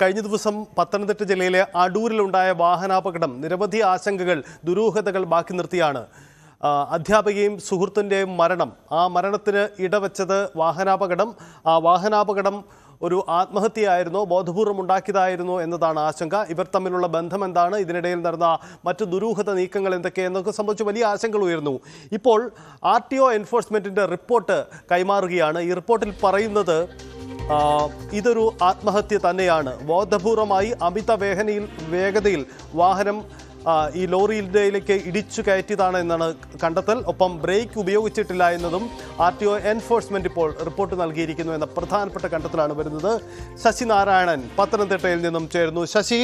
കഴിഞ്ഞ ദിവസം പത്തനംതിട്ട ജില്ലയിലെ അടൂരിലുണ്ടായ വാഹനാപകടം നിരവധി ആശങ്കകൾ ദുരൂഹതകൾ ബാക്കി നിർത്തിയാണ് അധ്യാപികയും സുഹൃത്തിൻ്റെയും മരണം. ആ മരണത്തിന് ഇടവെച്ചത് വാഹനാപകടം. ആ വാഹനാപകടം ഒരു ആത്മഹത്യയായിരുന്നോ ബോധപൂർവം ഉണ്ടാക്കിയതായിരുന്നോ എന്നതാണ് ആശങ്ക. ഇവർ തമ്മിലുള്ള ബന്ധം എന്താണ്, ഇതിനിടയിൽ നടന്ന മറ്റ് ദുരൂഹത നീക്കങ്ങൾ എന്തൊക്കെയെന്നൊക്കെ സംബന്ധിച്ച് വലിയ ആശങ്കകൾ ഉയർന്നു. ഇപ്പോൾ RTO എൻഫോഴ്സ്മെൻറ്റിൻ്റെ റിപ്പോർട്ട് കൈമാറുകയാണ്. ഈ റിപ്പോർട്ടിൽ പറയുന്നത് ഇതൊരു ആത്മഹത്യ തന്നെയാണ്. ബോധപൂർവമായി അമിത വേഗതയിൽ വാഹനം ഈ ലോറിയിലേക്ക് ഇടിച്ചു കയറ്റിയതാണ് എന്നാണ് കണ്ടെത്തൽ. ഒപ്പം ബ്രേക്ക് ഉപയോഗിച്ചിട്ടില്ല എന്നതും RTO എൻഫോഴ്സ്മെന്റ് ഇപ്പോൾ റിപ്പോർട്ട് നൽകിയിരിക്കുന്നു എന്ന പ്രധാനപ്പെട്ട കണ്ടെത്തലാണ് വരുന്നത്. ശശി നാരായണൻ പത്തനംതിട്ടയിൽ നിന്നും ചേരുന്നു. ശശി,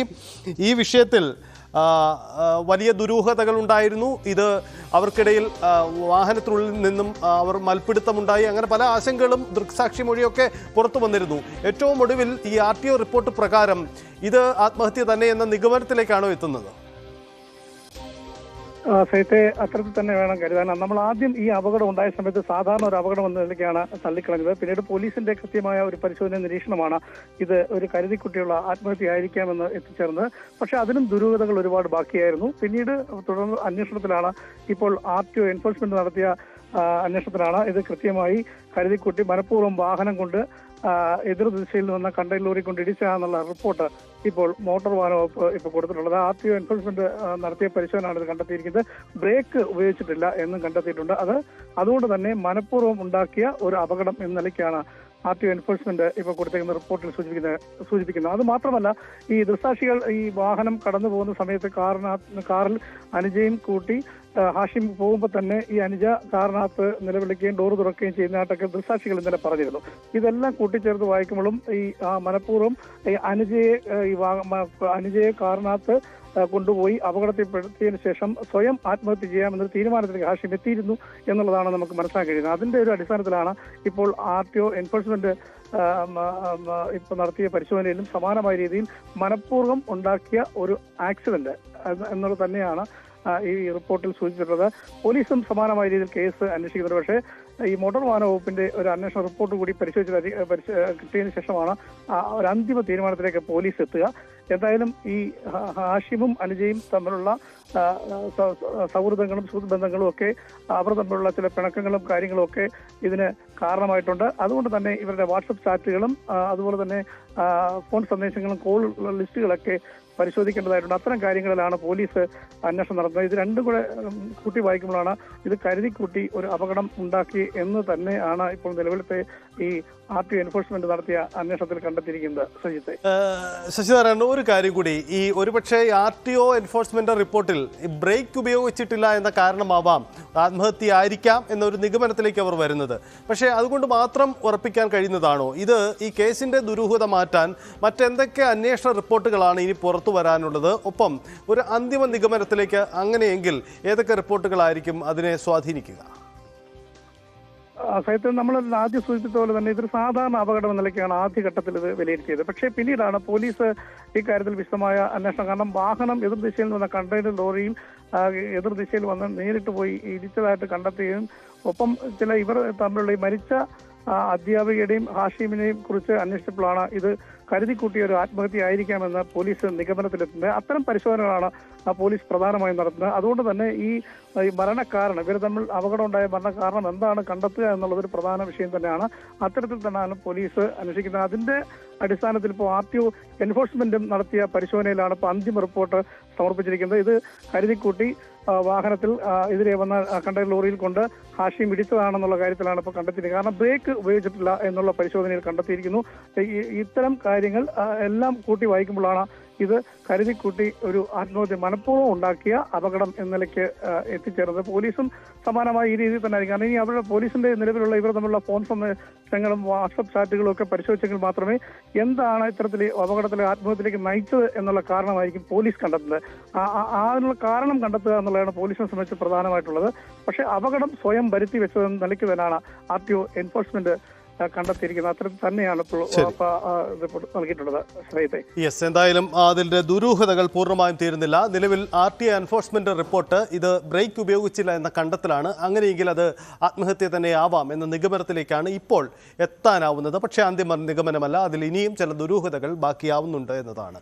ഈ വിഷയത്തിൽ വലിയ ദുരൂഹതകൾ ഉണ്ടായിരുന്നു. ഇത് അവർക്കിടയിൽ വാഹനത്തിനുള്ളിൽ നിന്നും അവർ മൽപ്പിടുത്തമുണ്ടായി, അങ്ങനെ പല ആശങ്കകളും ദൃക്സാക്ഷി മൊഴിയൊക്കെ പുറത്തു വന്നിരുന്നു. ഏറ്റവും ഒടുവിൽ ഈ RTO റിപ്പോർട്ട് പ്രകാരം ഇത് ആത്മഹത്യ തന്നെ എന്ന നിഗമനത്തിലേക്കാണോ എത്തുന്നത്? സൈത്തെ അത്തരത്തിൽ തന്നെ വേണം കരുതാൻ. നമ്മൾ ആദ്യം ഈ അപകടം ഉണ്ടായ സമയത്ത് സാധാരണ ഒരു അപകടം എന്ന നിലയ്ക്കാണ് തള്ളിക്കളഞ്ഞത്. പിന്നീട് പോലീസിന്റെ കൃത്യമായ ഒരു പരിശോധന നിരീക്ഷണമാണ് ഇത് ഒരു കരുതിക്കുട്ടിയുള്ള ആത്മഹത്യ ആയിരിക്കാമെന്ന് എത്തിച്ചേർന്നത്. പക്ഷെ അതിനും ദുരൂഹതകൾ ഒരുപാട് ബാക്കിയായിരുന്നു. പിന്നീട് തുടർന്ന് അന്വേഷണത്തിലാണ്, ഇപ്പോൾ RTO എൻഫോഴ്സ്മെന്റ് നടത്തിയ അന്വേഷണത്തിലാണ് ഇത് കൃത്യമായി കരുതിക്കുട്ടി മനഃപൂർവ്വം വാഹനം കൊണ്ട് എതിർ ദിശയിൽ നിന്ന് കണ്ടെയ്നർ ലോറി കൊണ്ട് ഇടിച്ചാന്നുള്ള റിപ്പോർട്ട് ഇപ്പോൾ മോട്ടോർ വാഹന വകുപ്പ് ഇപ്പോൾ കൊടുത്തിട്ടുള്ളത്. RTO എൻഫോഴ്സ്മെന്റ് നടത്തിയ പരിശോധനയാണ് ഇത് കണ്ടെത്തിയിരിക്കുന്നത്. ബ്രേക്ക് ഉപയോഗിച്ചിട്ടില്ല എന്നും കണ്ടെത്തിയിട്ടുണ്ട്. അതുകൊണ്ട് തന്നെ മനഃപൂർവ്വം ഉണ്ടാക്കിയ ഒരു അപകടം എന്ന നിലയ്ക്കാണ് RTO എൻഫോഴ്സ്മെന്റ് ഇപ്പോൾ കൊടുത്തിരിക്കുന്ന റിപ്പോർട്ടിൽ സൂചിപ്പിക്കുന്നത്. അത് മാത്രമല്ല, ഈ ദൃക്സാക്ഷികൾ ഈ വാഹനം കടന്നു പോകുന്ന സമയത്ത് കാറിൽ അനുജയും കൂട്ടി ഹാഷിം പോകുമ്പോൾ തന്നെ ഈ അനുജ കാറിനകത്ത് നിലവിളിക്കുകയും ഡോറ് തുറക്കുകയും ചെയ്യുന്നതായിട്ടൊക്കെ ദൃക്സാക്ഷികൾ ഇന്നലെ പറഞ്ഞിരുന്നു. ഇതെല്ലാം കൂട്ടിച്ചേർത്ത് വായിക്കുമ്പോഴും ഈ മനഃപൂർവ്വം ഈ അനുജയെ കാറിനകത്ത് കൊണ്ടുപോയി അപകടത്തിൽപ്പെടുത്തിയതിനു ശേഷം സ്വയം ആത്മഹത്യ ചെയ്യാമെന്നൊരു തീരുമാനത്തിലേക്ക് ഹാഷിം എത്തിയിരുന്നു എന്നുള്ളതാണ് നമുക്ക് മനസ്സിലാക്കാൻ കഴിയുന്നത്. അതിന്റെ ഒരു അടിസ്ഥാനത്തിലാണ് ഇപ്പോൾ RTO എൻഫോഴ്സ്മെന്റ് ഇപ്പോൾ നടത്തിയ പരിശോധനയിലും സമാനമായ രീതിയിൽ മനഃപൂർവ്വം ഉണ്ടാക്കിയ ഒരു ആക്സിഡന്റ് എന്നുള്ളത് തന്നെയാണ് ഈ റിപ്പോർട്ടിൽ സൂചിപ്പിച്ചിട്ടുള്ളത്. പോലീസും സമാനമായ രീതിയിൽ കേസ് അന്വേഷിക്കുന്നുണ്ട്. പക്ഷേ ഈ മോട്ടോർ വാഹന വകുപ്പിന്റെ ഒരു അന്വേഷണ റിപ്പോർട്ട് കൂടി കിട്ടിയതിനു ശേഷമാണ് ഒരു അന്തിമ തീരുമാനത്തിലേക്ക് പോലീസ് എത്തുക. എന്തായാലും ഈ ഹാഷിമും അനുജയും തമ്മിലുള്ള സൗഹൃദങ്ങളും സുഹൃത്ത് ബന്ധങ്ങളും ഒക്കെ, അവർ തമ്മിലുള്ള ചില പിണക്കങ്ങളും കാര്യങ്ങളും ഒക്കെ ഇതിന് കാരണമായിട്ടുണ്ട്. അതുകൊണ്ട് തന്നെ ഇവരുടെ വാട്സപ്പ് ചാറ്റുകളും അതുപോലെ തന്നെ ഫോൺ സന്ദേശങ്ങളും കോൾ ലിസ്റ്റുകളൊക്കെ പരിശോധിക്കേണ്ടതായിട്ടുണ്ട്. അത്തരം കാര്യങ്ങളിലാണ് പോലീസ് അന്വേഷണം നടത്തുന്നത്. ഇത് രണ്ടും കൂടെ കൂട്ടി വായിക്കുമ്പോഴാണ് ഇത് കരുതിക്കൂട്ടി ഒരു അപകടം ഉണ്ടാക്കി എന്ന് തന്നെയാണ് ഇപ്പോൾ നിലവിലത്തെ ഈ RTO എൻഫോഴ്സ്മെന്റ് നടത്തിയ അന്വേഷണത്തിൽ കണ്ടെത്തിയിരിക്കുന്നത്. ശശിനാരായണൻ, ഒരു കാര്യം കൂടി, ഈ ഒരുപക്ഷെ RTO എൻഫോഴ്സ്മെന്റ് റിപ്പോർട്ടിൽ ബ്രേക്ക് ഉപയോഗിച്ചിട്ടില്ല എന്ന കാരണമാവാം ആത്മഹത്യ ആയിരിക്കാം എന്നൊരു നിഗമനത്തിലേക്ക് അവർ വരുന്നത്. പക്ഷേ അതുകൊണ്ട് മാത്രം ഉറപ്പിക്കാൻ കഴിയുന്നതാണോ? ഇത് ഈ കേസിന്റെ ദുരൂഹത മാറ്റാൻ മറ്റെന്തൊക്കെ അന്വേഷണ റിപ്പോർട്ടുകളാണ് ഇനി പുറത്തു വരാനുള്ളത്? ഒപ്പം ഒരു അന്തിമ നിഗമനത്തിലേക്ക് അങ്ങനെയെങ്കിൽ ഏതൊക്കെ റിപ്പോർട്ടുകളായിരിക്കും അതിനെ സ്വാധീനിക്കുക? സൈത്തിൽ നമ്മൾ ആദ്യം സൂചിപ്പിച്ച പോലെ തന്നെ ഇതൊരു സാധാരണ അപകടം എന്ന നിലയ്ക്കാണ് ആദ്യഘട്ടത്തിൽ ഇത് വിലയിരുത്തിയത്. പക്ഷേ പിന്നീടാണ് പോലീസ് ഇക്കാര്യത്തിൽ വിശദമായ അന്വേഷണം. കാരണം വാഹനം എതിർദിശയിൽ വന്ന കണ്ടെയ്നർ ലോറിയിൽ എതിർദിശയിൽ വന്ന് നേരിട്ട് പോയി ഇടിച്ചതായിട്ട് കണ്ടെത്തുകയും ഒപ്പം ഇവർ തമ്മിലുള്ള ഈ മരിച്ച അധ്യാപികയുടെയും ഹാഷിമിനെയും കുറിച്ച് അന്വേഷിച്ചപ്പോഴാണ് ഇത് കരുതിക്കൂട്ടിയ ഒരു ആത്മഹത്യ ആയിരിക്കാമെന്ന് പോലീസ് നിഗമനത്തിലെത്തുന്നത്. അത്തരം പരിശോധനകളാണ് പോലീസ് പ്രധാനമായും നടത്തുന്നത്. അതുകൊണ്ട് തന്നെ ഈ മരണകാരണം, ഇവർ തമ്മിൽ അപകടം ഉണ്ടായ മരണകാരണം എന്താണ് കണ്ടെത്തുക എന്നുള്ളതൊരു പ്രധാന വിഷയം തന്നെയാണ്. അത്തരത്തിൽ തന്നെയാണ് പോലീസ് അന്വേഷിക്കുന്നത്. അതിന്റെ അടിസ്ഥാനത്തിൽ ഇപ്പോൾ RTO എൻഫോഴ്സ്മെന്റും നടത്തിയ പരിശോധനയിലാണ് ഇപ്പോൾ അന്തിമ റിപ്പോർട്ട് സമർപ്പിച്ചിരിക്കുന്നത്. ഇത് കരുതിക്കൂട്ടി വാഹനത്തിൽ എതിരെ വന്ന കണ്ടെയ്നർ ലോറിയിൽ കൊണ്ട് ഹാഷിം ഇടിച്ചതാണെന്നുള്ള കാര്യത്തിലാണ് ഇപ്പോൾ കണ്ടെത്തിയിരിക്കുന്നത്. കാരണം ബ്രേക്ക് ഉപയോഗിച്ചിട്ടില്ല എന്നുള്ള പരിശോധനയിൽ കണ്ടെത്തിയിരിക്കുന്നു. ഇത്തരം കാര്യങ്ങൾ എല്ലാം കൂട്ടി വായിക്കുമ്പോഴാണ് ഇത് കരുതിക്കൂട്ടി ഒരു ആത്മഹത്യ മനഃപൂർവ്വം ഉണ്ടാക്കിയ അപകടം എന്ന നിലയ്ക്ക് എത്തിച്ചേർന്നത്. പോലീസും സമാനമായ ഈ രീതിയിൽ തന്നെ ആയിരിക്കും. കാരണം ഇനി അവരുടെ പോലീസിന്റെ നിലവിലുള്ള ഇവർ തമ്മിലുള്ള ഫോൺ സന്ദേശങ്ങളും വാട്സപ്പ് ചാറ്റുകളും ഒക്കെ പരിശോധിച്ചെങ്കിൽ മാത്രമേ എന്താണ് ഇത്തരത്തിൽ അപകടത്തിലെ ആത്മഹത്യയിലേക്ക് നയിച്ചത് എന്നുള്ള കാരണമായിരിക്കും പോലീസ് കണ്ടെത്തുന്നത്. അതിനുള്ള കാരണം കണ്ടെത്തുക എന്നുള്ളതാണ് പോലീസിനെ സംബന്ധിച്ച് പ്രധാനമായിട്ടുള്ളത്. പക്ഷേ അപകടം സ്വയം വരുത്തി വെച്ചതെന്ന നിലയ്ക്ക് തന്നെയാണ് RTO എൻഫോഴ്സ്മെന്റ് കണ്ടെത്തിയിരിക്കുന്നത്. അത്തരത്തിൽ തന്നെയാണ് ഇപ്പോൾ റിപ്പോർട്ട് നൽകിയിട്ടുള്ളത്. ശ്രീത്തെ യെസ്, എന്തായാലും അതിന്റെ ദുരൂഹതകൾ പൂർണ്ണമായും തീരുന്നില്ല. നിലവിൽ RTI എൻഫോഴ്സ്മെന്റ് റിപ്പോർട്ട് ഇത് ബ്രേക്ക് ഉപയോഗിച്ചില്ല എന്ന കണ്ടെത്തലാണ്. അങ്ങനെയെങ്കിൽ അത് ആത്മഹത്യ തന്നെ ആവാം എന്ന നിഗമനത്തിലേക്കാണ് ഇപ്പോൾ എത്താനാവുന്നത്. പക്ഷേ അന്തിമ നിഗമനമല്ല, അതിൽ ഇനിയും ചില ദുരൂഹതകൾ ബാക്കിയാവുന്നുണ്ട് എന്നതാണ്.